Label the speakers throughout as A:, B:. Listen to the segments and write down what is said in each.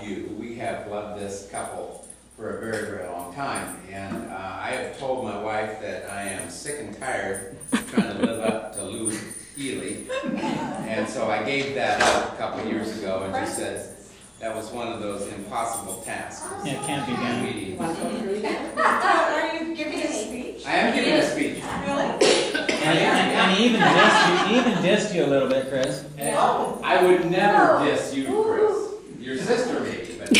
A: you, we have loved this couple for a very, very long time. And I have told my wife that I am sick and tired of trying to live up to Lou Healy. And so I gave that up a couple of years ago and just said that was one of those impossible tasks.
B: Yeah, it can't be done.
C: Are you giving a speech?
A: I am giving a speech.
C: Really?
B: And he even dissed you a little bit, Chris.
C: Oh.
A: I would never diss you, Chris. Your sister maybe, but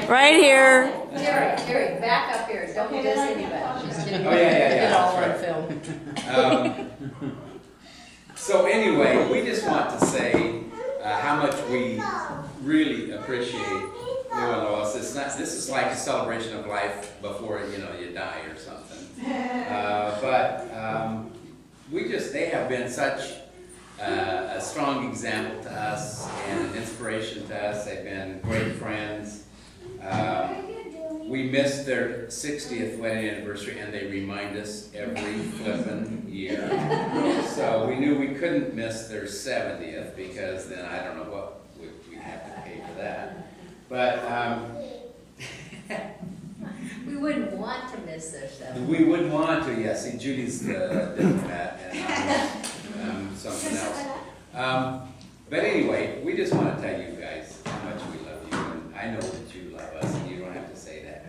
D: Right here.
E: Jerry, back up here. Don't diss anybody. She's getting
A: Oh, yeah,
E: all
A: that's
E: on
A: right.
E: film.
A: So anyway, we just want to say how much we really appreciate Lou and Lois. This is like a celebration of life before you die or something. They have been such a strong example to us and an inspiration to us. They've been great friends. We missed their 60th wedding anniversary, and they remind us every flippin' year. So we knew we couldn't miss their 70th, because then I don't know what we'd have to pay for that. But
E: We wouldn't want to miss their stuff.
A: we wouldn't want to. Yeah, see, Judy's the diplomat, and I'm something else. But anyway, we just want to tell you guys how much we love you, and I know that you love us, and you don't have to say that.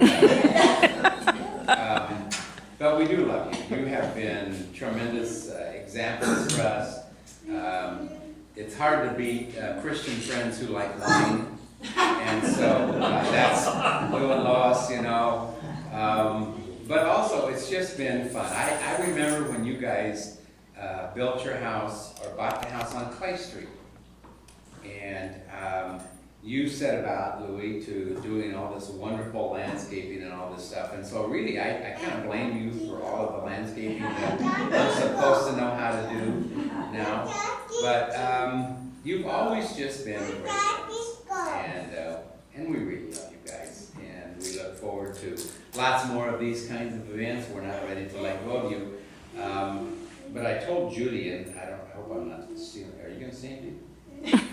A: But we do love you. You have been tremendous examples for us. It's hard to beat Christian friends who like wine, and so that's Lou and Lois, but also, it's just been fun. I remember when you guys built your house, or bought the house on Clay Street. And you set about, Louis, to doing all this wonderful landscaping and all this stuff. And so really, I kind of blame you for all of the landscaping that I'm supposed to know how to do now. But you've always just been great friends. And we really love you guys. And we look forward to lots more of these kinds of events. We're not ready to let go of you. But I told Judy, and I hope I'm not stealing. Are you going to say anything?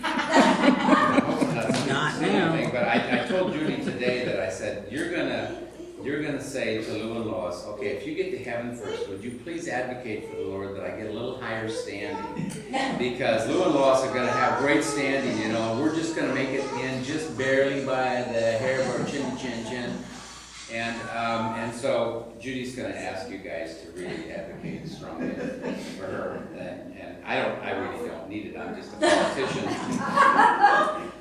A: I hope I'm not stealing anything. But I told Judy today that I said, you're gonna say to Lou and Lois, okay, if you get to heaven first, would you please advocate for the Lord that I get a little higher standing? Because Lou and Lois are gonna have great standing, and we're just gonna make it in just barely by the hair of our chin. And so Judy's going to ask you guys to really advocate strongly for her. And I really don't need it. I'm just a politician.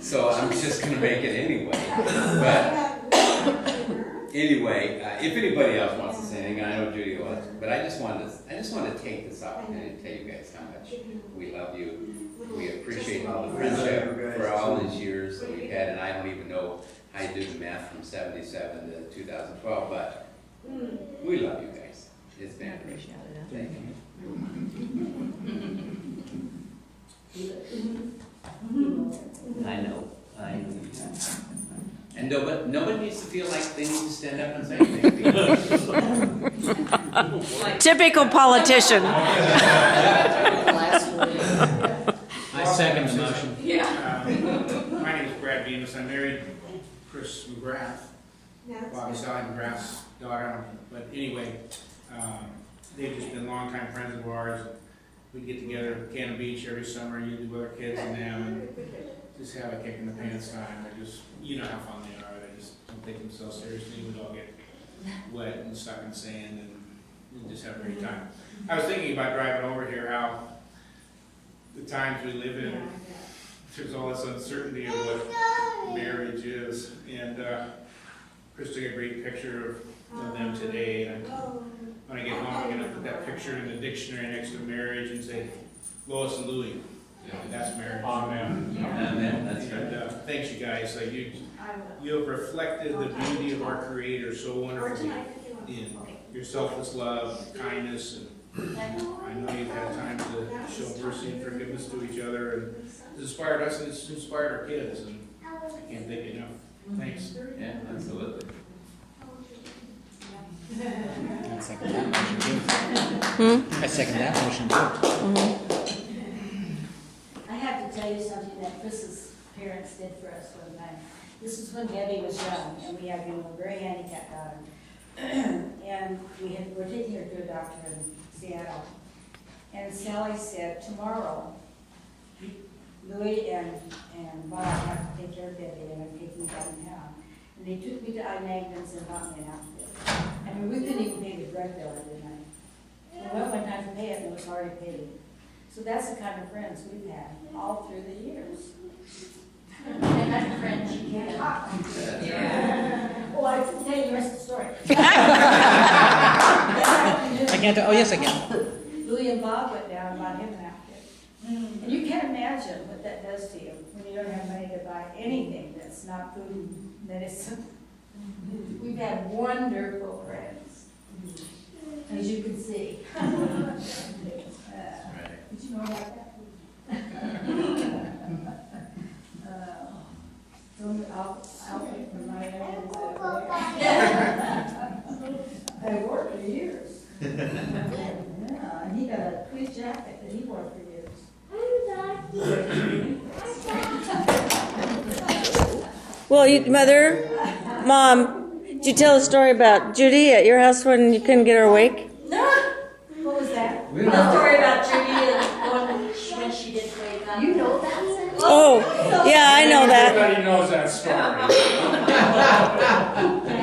A: So I'm just going to make it anyway. But anyway, if anybody else wants to say anything, I know Judy wants, but I just wanted to take this opportunity to tell you guys how much we love you. We appreciate all the friendship for all these years that we've had, and I don't even know how you do the math from 77 to 2012, but we love you guys. It's been great. Thank you. I know. And nobody needs to feel like they need to stand up and say anything.
D: Typical politician.
B: I second the motion.
C: Yeah. My name is Brad Bemis. I'm married to Chris McGrath. Bobby Sally McGrath's daughter. But anyway, they've just been longtime friends of ours. We'd get together at Cannon Beach every summer, usually with our kids and them, and just have a kick in the pants time. You know how fun they are. They just don't take themselves seriously. We'd all get wet and stuck in sand, and we'd just have a great time. I was thinking about driving over here, how the times we live in, there's all this uncertainty of what marriage is. And Chris took a great picture of them today. And when I get home, I'm going to put that picture in the dictionary next to marriage and say, Lois and Louis. Yeah, that's marriage. Amen.
A: Amen. That's
C: And
A: right.
C: thanks, you guys. You have reflected the beauty of our Creator so wonderfully in your selfless love, kindness, and I know you've had time to show mercy and forgiveness to each other, and it's inspired us and it's inspired our kids, and I can't thank you enough. Thanks.
A: Yeah, absolutely.
B: I second that motion too. I second that motion too.
F: I have to tell you something that Chris is parents did for us one time. This is when Debbie was young, and we had, a very handicapped daughter. And we're taking her to a doctor in Seattle. And Sally said, tomorrow, Louis and Bob have to take care of Debbie, and I'm taking her downtown. And they took me to Magnum's and bought me an outfit. I mean, we couldn't even pay the drug bill every night. We went one time to pay it, and it was already paid. So that's the kind of friends we've had all through the years. And that friend, she can't talk. Well, I can tell you the rest of the story.
B: I can't. Oh, yes, I can.
F: Louis and Bob went down and bought him an outfit. And you can't imagine what that does to you when you don't have money to buy anything that's not food and medicine. We've had wonderful friends, as you can see. Did you know about that? Outfit for my I wore it for years. Yeah, and he got a tweed jacket that he wore for years.
D: Well, Mother, Mom, did you tell a story about Judy at your house when you couldn't get her awake?
F: What was that?
E: The story about Judy and when she did wake up. You know that?
D: Oh, yeah, I know that.
C: Everybody knows that story.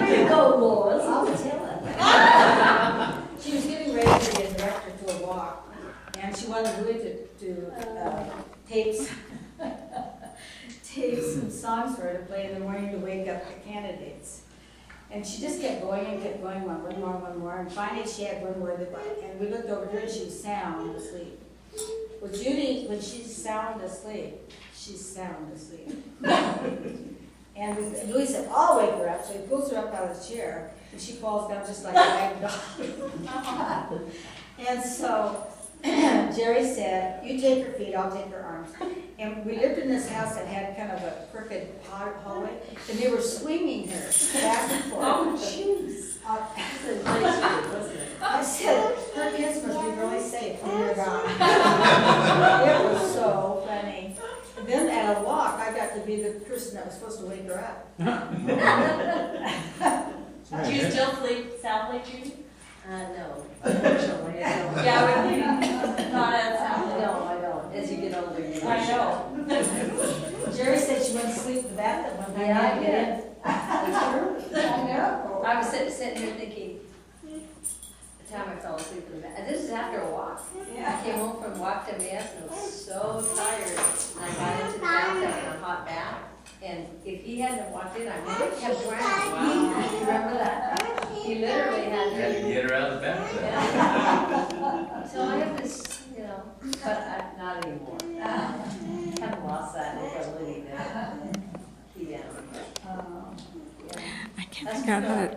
F: Here you go, Lois. I'll tell it. She was getting ready to get director to a walk, and she wanted Louis to tape some songs for her to play in the morning to wake up the candidates. And she just kept going and kept going, one more, and finally she had one more, and we looked over her and she was sound asleep. Well, Judy, when she's sound asleep, she's sound asleep. And Louis said, I'll wake her up. So he pulls her up out of the chair, and she falls down just like a rag doll. And so Jerry said, you take her feet, I'll take her arms. And we lived in this house that had kind of a crooked hallway, and they were swinging her back and forth.
E: Oh, jeez.
F: I said, her kids must be really safe when you're gone. It was so funny. And then at a walk, I got to be the person that was supposed to wake her up.
E: Do you still sleep soundly, Judy?
G: No, unfortunately, I don't.
E: Yeah, really? Not as soundly?
G: No, I don't. As you get older, you
E: I know.
F: Jerry said she went to sleep in the bathroom one time.
G: Yeah, I
F: did.
G: That's true.
F: I know.
G: I was sitting here thinking, the time I fell asleep in the bed. This is after a walk. I came home from walk to Mass and I was so tired. And I got into the bathtub in a hot bath. And if he hadn't walked in, I would have kept drowning. Wow. You remember that? He literally had
A: Had to
G: to.
A: get her out of the bathtub.
G: Yeah. So I have this, but not anymore. I've lost that ability to be down.
D: I can't figure out how to